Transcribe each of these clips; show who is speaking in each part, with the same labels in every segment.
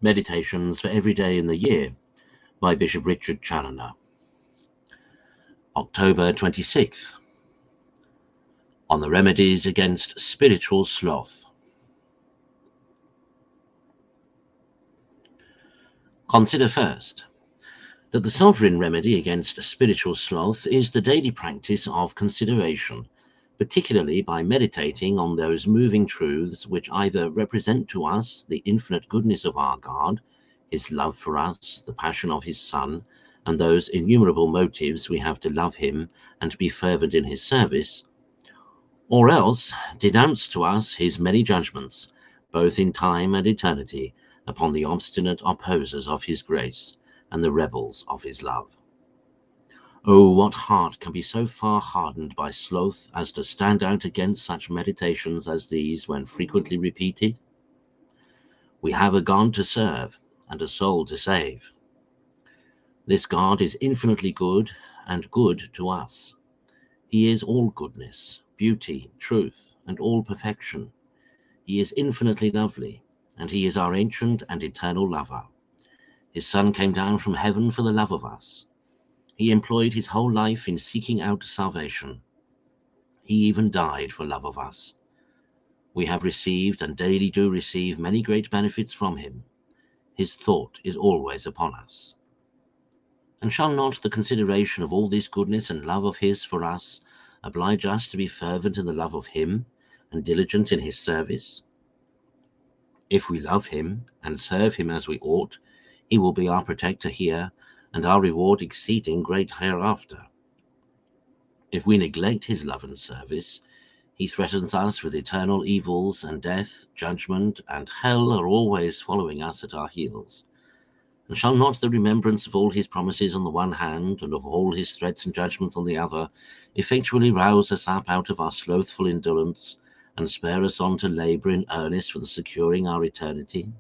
Speaker 1: Meditations for Every Day in the Year by Bishop Richard Challoner. October 26th. On the remedies against spiritual sloth. Consider first that the sovereign remedy against spiritual sloth is the daily practice of consideration, particularly by meditating on those moving truths which either represent to us the infinite goodness of our God, his love for us, the passion of his Son, and those innumerable motives we have to love him and be fervent in his service, or else denounce to us his many judgments, both in time and eternity, upon the obstinate opposers of his grace and the rebels of his love. Oh, what heart can be so far hardened by sloth as to stand out against such meditations as these when frequently repeated? We have a God to serve and a soul to save. This God is infinitely good and good to us. He is all goodness, beauty, truth, and all perfection. He is infinitely lovely, and he is our ancient and eternal lover. His Son came down from heaven for the love of us. He employed his whole life in seeking out salvation. He even died for love of us. We have received and daily do receive many great benefits from him. His thought is always upon us. And shall not the consideration of all this goodness and love of his for us oblige us to be fervent in the love of him and diligent in his service? If we love him and serve him as we ought, he will be our protector here, and our reward exceeding great hereafter. If we neglect his love and service, he threatens us with eternal evils, and death, judgment, and hell are always following us at our heels. And shall not the remembrance of all his promises on the one hand, and of all his threats and judgments on the other, effectually rouse us up out of our slothful indolence, and spur us on to labor in earnest for the securing our eternity?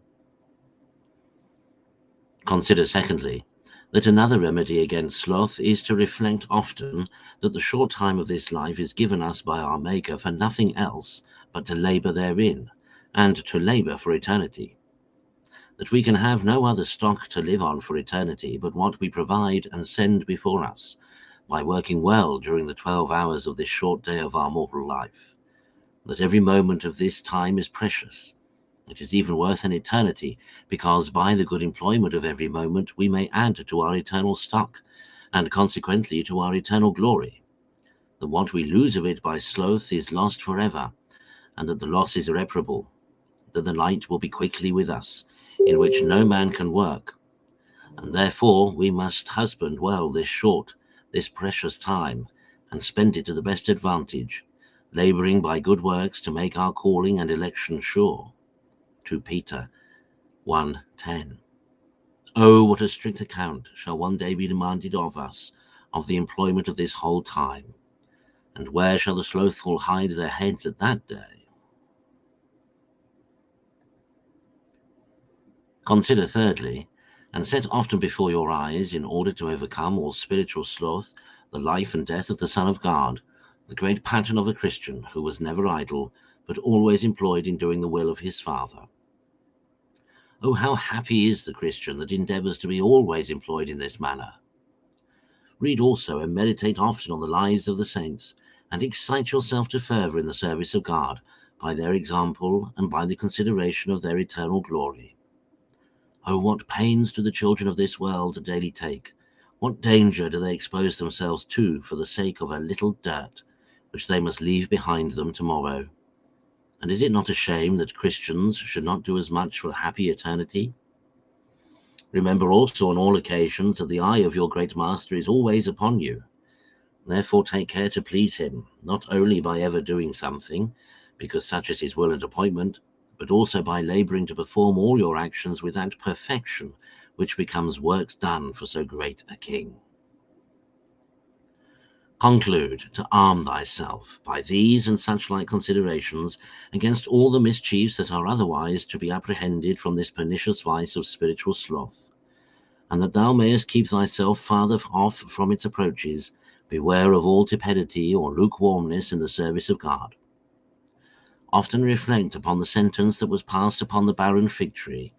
Speaker 1: Consider, secondly, that another remedy against sloth is to reflect often that the short time of this life is given us by our Maker for nothing else but to labor therein, and to labor for eternity. That we can have no other stock to live on for eternity but what we provide and send before us, by working well during the 12 hours of this short day of our mortal life. That every moment of this time is precious. It is even worth an eternity, because by the good employment of every moment we may add to our eternal stock, and consequently to our eternal glory. That what we lose of it by sloth is lost forever, and that the loss is irreparable. That the light will be quickly with us, in which no man can work. And therefore we must husband well this short, this precious time, and spend it to the best advantage, laboring by good works to make our calling and election sure. 2 Peter 1:10. Oh, what a strict account shall one day be demanded of us of the employment of this whole time, and where shall the slothful hide their heads at that day? Consider thirdly, and set often before your eyes, in order to overcome all spiritual sloth, the life and death of the Son of God, the great pattern of a Christian who was never idle, but always employed in doing the will of his Father. Oh, how happy is the Christian that endeavors to be always employed in this manner! Read also and meditate often on the lives of the saints, and excite yourself to fervor in the service of God by their example and by the consideration of their eternal glory. Oh, what pains do the children of this world daily take! What danger do they expose themselves to for the sake of a little dirt, which they must leave behind them tomorrow? And is it not a shame that Christians should not do as much for happy eternity? Remember also on all occasions that the eye of your great Master is always upon you. Therefore take care to please him, not only by ever doing something, because such is his will and appointment, but also by laboring to perform all your actions with that perfection which becomes works done for so great a King. Conclude to arm thyself by these and such like considerations against all the mischiefs that are otherwise to be apprehended from this pernicious vice of spiritual sloth, and that thou mayest keep thyself farther off from its approaches, beware of all tepidity or lukewarmness in the service of God. Often reflect upon the sentence that was passed upon the barren fig tree,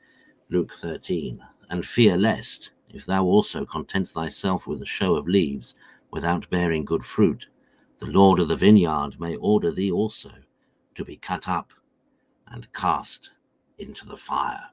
Speaker 1: Luke 13. And fear lest, if thou also content thyself with a show of leaves, without bearing good fruit, the Lord of the vineyard may order thee also to be cut up and cast into the fire.